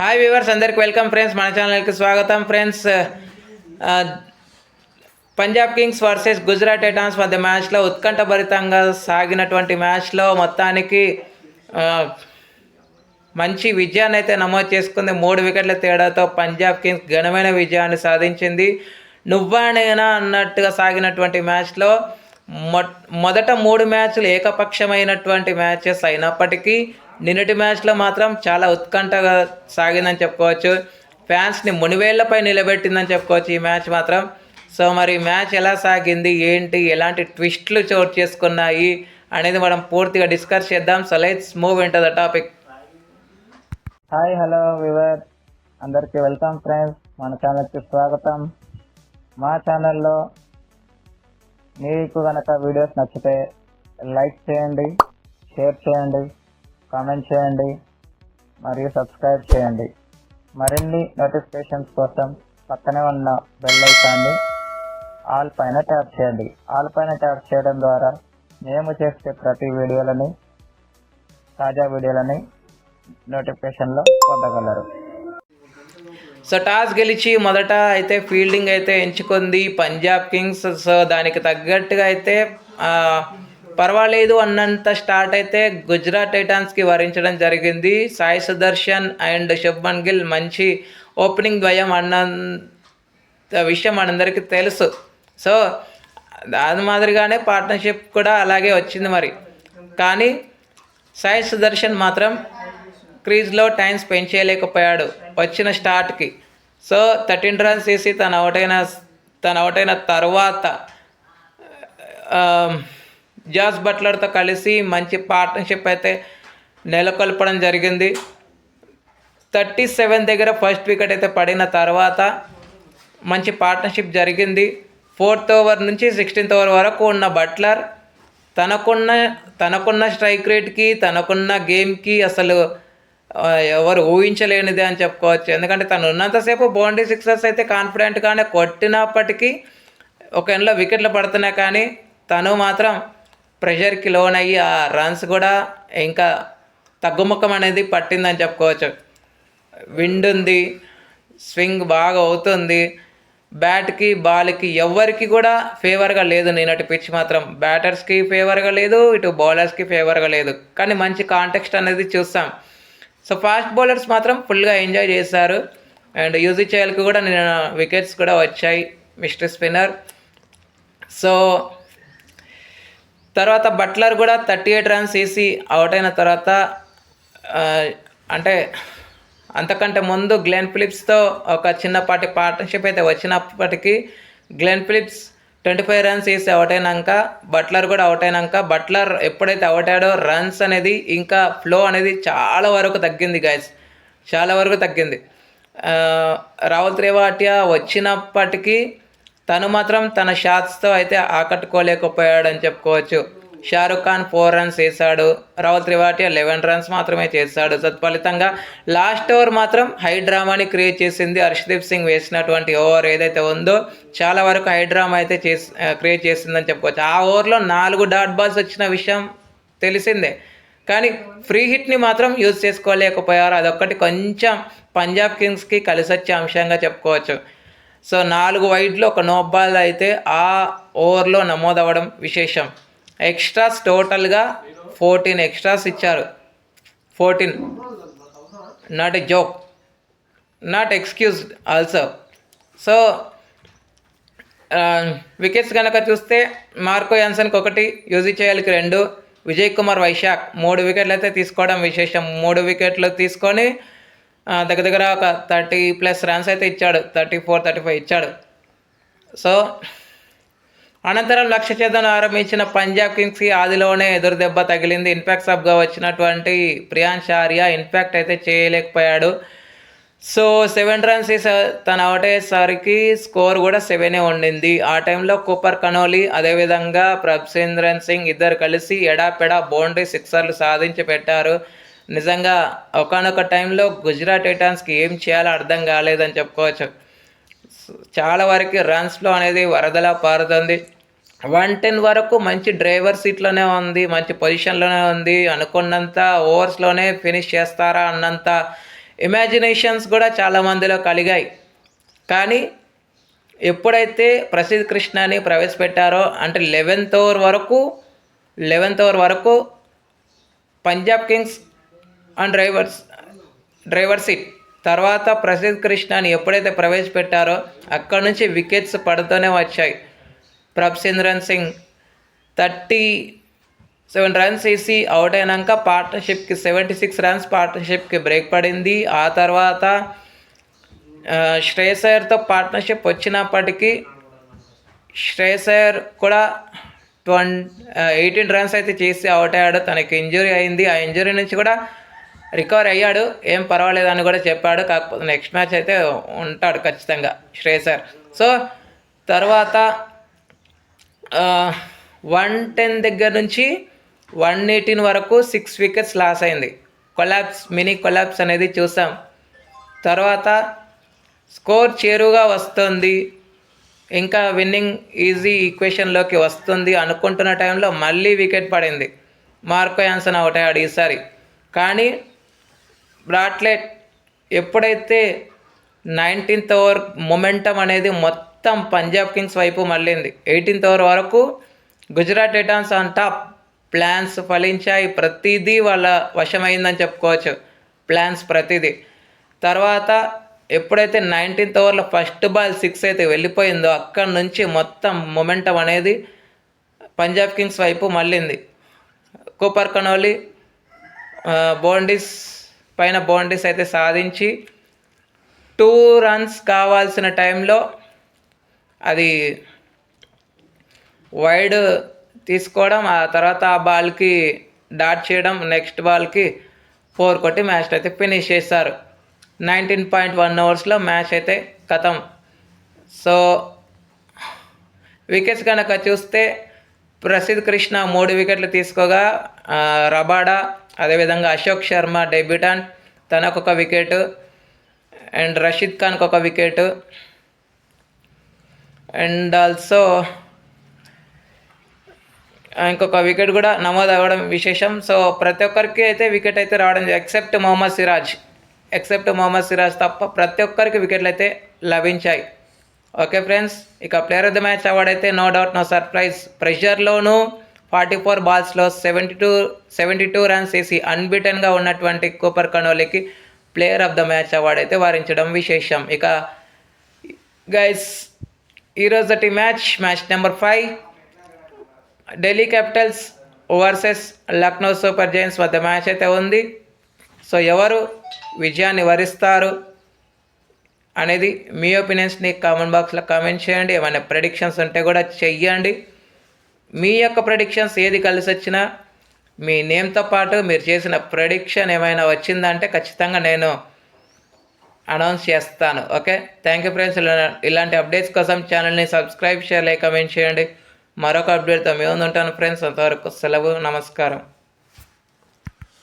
Hi viewers, అందరికి welcome friends. మన ఛానల్కి స్వాగతం friends. Punjab Kings versus Gujarat Titans మధ్య మ్యాచ్లో ఉత్కంఠభరితంగా సాగినటువంటి మ్యాచ్లో మొత్తానికి మంచి విజయాన్ని అయితే నమోదు చేసుకుంది. 3 వికెట్ల తేడాతో పంజాబ్ కింగ్స్ ఘనమైన విజయాన్ని సాధించింది. నువ్వా నేనా అన్నట్టుగా సాగినటువంటి మ్యాచ్లో మొదట 3 మ్యాచ్లు ఏకపక్షమైనటువంటి మ్యాచెస్ అయినప్పటికీ నిన్నటి మ్యాచ్లో మాత్రం చాలా ఉత్కంఠగా సాగిందని చెప్పుకోవచ్చు. ఫ్యాన్స్ని మునివేళ్లపై నిలబెట్టిందని చెప్పుకోవచ్చు ఈ మ్యాచ్ మాత్రం. సో మరి మ్యాచ్ ఎలా సాగింది, ఏంటి, ఎలాంటి ట్విస్ట్లు చోటు చేసుకున్నాయి అనేది మనం పూర్తిగా డిస్కస్ చేద్దాం. So let's move into the topic. Hi, hello viewers, అందరికీ వెల్కమ్ ఫ్రెండ్స్. మన ఛానల్కి స్వాగతం. మా ఛానల్లో మీకు కనుక వీడియోస్ నచ్చితే లైక్ చేయండి, షేర్ చేయండి, కామెంట్ చేయండి మరియు సబ్స్క్రైబ్ చేయండి. మరిన్ని నోటిఫికేషన్స్ కోసం పక్కనే ఉన్న బెల్ ఐకాన్ని ఆల్ పైన ట్యాప్ చేయండి. ఆల్ పైన ట్యాప్ చేయడం ద్వారా మేము చేసే ప్రతి వీడియోలని, తాజా వీడియోలని నోటిఫికేషన్లో పొందగలరు. సో టాస్ గెలిచి మొదట అయితే ఫీల్డింగ్ అయితే ఎంచుకుంది పంజాబ్ కింగ్స్. సో దానికి తగ్గట్టుగా అయితే పర్వాలేదు అన్నంత స్టార్ట్ అయితే గుజరాత్ టైటాన్స్కి వరించడం జరిగింది. సాయి సుదర్శన్ అండ్ శుభ్మన్ గిల్ మంచి ఓపెనింగ్ ద్వయం అన్నంత విషయం మనందరికీ తెలుసు. సో దాని మాదిరిగానే పార్ట్నర్షిప్ కూడా అలాగే వచ్చింది మరి. కానీ సాయి సుదర్శన్ మాత్రం క్రీజ్లో టైం స్పెండ్ చేయలేకపోయాడు వచ్చిన స్టార్ట్కి. సో 13 రన్స్ వేసి తను అవుట్ అయిన తర్వాత జాస్ బట్లర్తో కలిసి మంచి పార్ట్నర్షిప్ అయితే నెలకొల్పడం జరిగింది. 37 దగ్గర ఫస్ట్ వికెట్ అయితే పడిన తర్వాత మంచి పార్ట్నర్షిప్ జరిగింది. 4th ఓవర్ నుంచి 16th ఓవర్ వరకు ఉన్న బట్లర్ తనకున్న స్ట్రైక్ రేట్కి, తనకున్న గేమ్కి అసలు ఎవరు ఊహించలేనిదే అని చెప్పుకోవచ్చు. ఎందుకంటే తను ఉన్నంతసేపు బౌండరీ సిక్సర్స్ అయితే కాన్ఫిడెంట్గానే కొట్టినప్పటికీ ఒక ఎండ్లో వికెట్లు పడుతున్నాయి. కానీ తను మాత్రం ప్రెషర్కి లోన్ అయ్యి ఆ రన్స్ కూడా ఇంకా తగ్గుముఖం అనేది పట్టిందని చెప్పుకోవచ్చు. విండ్ ఉంది, స్వింగ్ బాగా అవుతుంది. బ్యాట్కి బాల్కి ఎవరికి కూడా ఫేవర్గా లేదు. నిన్నటి పిచ్ మాత్రం బ్యాటర్స్కి ఫేవర్గా లేదు, ఇటు బౌలర్స్కి ఫేవర్గా లేదు. కానీ మంచి కాంటెక్స్ట్ అనేది చూస్తాం. సో ఫాస్ట్ బౌలర్స్ మాత్రం ఫుల్గా ఎంజాయ్ చేశారు. అండ్ యూజిచేయల్కి కూడా నిన్న వికెట్స్ కూడా వచ్చాయి, మిస్టర్ స్పిన్నర్. సో తర్వాత బట్లర్ కూడా 38 రన్స్ వేసి అవుట్ అయిన తర్వాత అంటే అంతకంటే ముందు గ్లెన్ ఫిలిప్స్తో ఒక చిన్నపాటి పార్ట్నర్షిప్ అయితే వచ్చినప్పటికీ గ్లెన్ ఫిలిప్స్ 25 రన్స్ వేసి అవుట్ అయినాక బట్లర్ కూడా అవుట్ అయినాక బట్లర్ ఎప్పుడైతే అవుట్ అయ్యాడో రన్స్ అనేది ఇంకా ఫ్లో అనేది చాలా వరకు తగ్గింది గైస్, చాలా వరకు తగ్గింది. రాహుల్ త్రిపాఠి వచ్చినప్పటికీ తను మాత్రం తన షాట్స్తో అయితే ఆకట్టుకోలేకపోయాడని చెప్పుకోవచ్చు. షారుఖ్ ఖాన్ 4 రన్స్ వేశాడు, రాహుల్ త్రిపాఠి 11 రన్స్ మాత్రమే చేశాడు. తత్ఫలితంగా లాస్ట్ ఓవర్ మాత్రం హై డ్రామాని క్రియేట్ చేసింది. హర్షదీప్ సింగ్ వేసినటువంటి ఓవర్ ఏదైతే ఉందో చాలా వరకు హై డ్రామా అయితే క్రియేట్ చేసిందని చెప్పుకోవచ్చు. ఆ ఓవర్లో 4 డాట్ బాల్స్ వచ్చిన విషయం తెలిసిందే, కానీ ఫ్రీ హిట్ని మాత్రం యూజ్ చేసుకోలేకపోయారు. అదొక్కటి కొంచెం పంజాబ్ కింగ్స్కి కలిసి వచ్చే అంశంగా చెప్పుకోవచ్చు. సో 4 వైడ్లో ఒక నో బాల్ అయితే ఆ ఓవర్లో నమోదవ్వడం విశేషం. ఎక్స్ట్రాస్ టోటల్గా 14 ఎక్స్ట్రాస్ ఇచ్చారు. 14, not a joke, not excused also. So wickets కనుక చూస్తే మార్కో యాన్సన్కి 1, యూజిచేయల్కి 2, విజయ్ కుమార్ వైశాఖ్ 3 వికెట్లు అయితే తీసుకోవడం విశేషం. 3 వికెట్లు తీసుకొని దగ్గర ఒక 30+ రన్స్ అయితే ఇచ్చాడు, 34-35 ఇచ్చాడు. సో అనంతరం లక్ష్య ఛేదన ఆరంభించిన పంజాబ్ కింగ్స్కి ఆదిలోనే ఎదురు దెబ్బ తగిలింది. ఇన్ఫాక్ట్ సబ్గా వచ్చినటువంటి ప్రియాంశ్ ఆర్య ఇన్ఫాక్ట్ అయితే చేయలేకపోయాడు. సో 7 రన్స్ తను అవుట్ అయ్యేసరికి స్కోర్ కూడా 7 ఉండింది. ఆ టైంలో కూపర్ కనోలీ అదేవిధంగా ప్రభ్సేంద్రన్ సింగ్ ఇద్దరు కలిసి ఎడాపెడా బౌండరీ సిక్సర్లు సాధించి పెట్టారు. నిజంగా ఒకనొక టైంలో గుజరాత్ టైటాన్స్కి ఏం చేయాలో అర్థం కాలేదని చెప్పుకోవచ్చు. చాలా వరకు రన్స్లో అనేది వరదలా పారుతుంది. 110 వరకు మంచి డ్రైవర్ సీట్లోనే ఉంది, మంచి పొజిషన్లోనే ఉంది. అనుకున్నంత ఓవర్స్లోనే ఫినిష్ చేస్తారా అన్నంత ఇమాజినేషన్స్ కూడా చాలా మందిలో కలిగాయి. కానీ ఎప్పుడైతే ప్రసిద్ధ్ కృష్ణని ప్రవేశపెట్టారో అంటే 11th ఓవర్ వరకు Punjab Kings and driver seat తర్వాత ప్రసిద్ధ్ కృష్ణని ఎప్పుడైతే ప్రవేశపెట్టారో అక్కడ నుంచి వికెట్స్ పడుతూనే వచ్చాయి. ప్రభ్సింద్రన్ సింగ్ 37 రన్స్ వేసి అవుట్ అయినాక పార్ట్నర్షిప్కి 76 రన్స్ పార్ట్నర్షిప్కి బ్రేక్ పడింది. ఆ తర్వాత శ్రేయస్ అయ్యర్తో పార్ట్నర్షిప్ వచ్చినప్పటికీ శ్రేయస్ అయ్యర్ కూడా 18 రన్స్ అయితే చేసి అవుట్ అయ్యాడు. తనకి ఇంజురీ అయింది. ఆ ఇంజురీ నుంచి కూడా రికవర్ అయ్యాడు, ఏం పర్వాలేదని కూడా చెప్పాడు. కాకపోతే నెక్స్ట్ మ్యాచ్ అయితే ఉంటాడు ఖచ్చితంగా శ్రేయస్ అయ్యర్. సో తర్వాత 110 దగ్గర నుంచి 118 వరకు 6 వికెట్స్ లాస్ అయింది. మినీ కొలాప్స్ అనేది చూసాం. తర్వాత స్కోర్ చేరువుగా వస్తుంది, ఇంకా విన్నింగ్ ఈజీ ఈక్వేషన్లోకి వస్తుంది అనుకుంటున్న టైంలో మళ్ళీ వికెట్ పడింది. మార్కో యాన్సన్ అవుట్ అయ్యాడు ఈసారి. కానీ బ్రాట్లెట్ ఎప్పుడైతే 19th ఓవర్ మొమెంటం అనేది మొత్తం పంజాబ్ కింగ్స్ వైపు మళ్ళింది. 18th ఓవర్ వరకు Gujarat Titans on top, plans ఫలించాయి, ప్రతిదీ వాళ్ళ వశమైందని చెప్పుకోవచ్చు, ప్లాన్స్ ప్రతిదీ. తర్వాత ఎప్పుడైతే 19th ఓవర్లో ఫస్ట్ బాల్ 6 అయితే వెళ్ళిపోయిందో అక్కడి నుంచి మొత్తం మొమెంటం అనేది పంజాబ్ కింగ్స్ వైపు మళ్ళింది. కూపర్ కనోలీ బౌండరీస్ అయితే సాధించి 2 రన్స్ కావాల్సిన టైంలో అది వైడ్ తీసుకోవడం, ఆ తర్వాత ఆ బాల్కి డాట్ చేయడం, నెక్స్ట్ బాల్కి 4 కొట్టి మ్యాచ్ అయితే ఫినిష్ చేశారు. 19.1 ఓవర్స్లో మ్యాచ్ అయితే ఖతం. సో వికెట్స్ కనుక చూస్తే ప్రసిద్ధ్ కృష్ణ 3 వికెట్లు తీసుకోగా రబాడా అదేవిధంగా అశోక్ శర్మ డెబ్యూటాంట్ తనకు 1 వికెట్ అండ్ రషీద్ ఖాన్కి 1 వికెట్ అండ్ ఆల్సో ఇంకొక వికెట్ కూడా నమోదు అవ్వడం విశేషం. సో ప్రతి ఒక్కరికి అయితే వికెట్ అయితే రావడం ఎక్సెప్ట్ మొహమ్మద్ సిరాజ్ తప్ప ప్రతి ఒక్కరికి వికెట్లు అయితే లభించాయి. ఓకే ఫ్రెండ్స్, ఇక player of the match award అయితే నో డౌట్ నో సర్ప్రైజ్, ప్రెషర్లోనూ 44 బాల్స్లో 72 రన్స్ వేసి అన్బీటన్గా ఉన్నటువంటి కూపర్ కనోలీకి player of the match award అయితే వారించడం విశేషం. ఇక గైస్ ఈరోజటి match number 5 Delhi Capitals versus Lucknow Super Giants వద్ద మ్యాచ్ అయితే ఉంది. సో ఎవరు విజయాన్ని వరిస్తారు అనేది మీ ఒపీనియన్స్ని కామెంట్ బాక్స్లో కామెంట్ చేయండి. ఏమైనా ప్రెడిక్షన్స్ ఉంటే కూడా చెయ్యండి. మీ యొక్క ప్రెడిక్షన్స్ ఏది కలిసి వచ్చినా మీ నేమ్తో పాటు మీరు చేసిన ప్రెడిక్షన్ ఏమైనా వచ్చిందంటే ఖచ్చితంగా నేను అనౌన్స్ చేస్తాను. Okay, thank you friends. ఇలాంటి అప్డేట్స్ కోసం ఛానల్ని సబ్స్క్రైబ్ చేయాలి, కామెంట్ చేయండి. మరొక అప్డేట్తో మీ ముందు ఉంటాను ఫ్రెండ్స్. అంతవరకు సెలవు, నమస్కారం.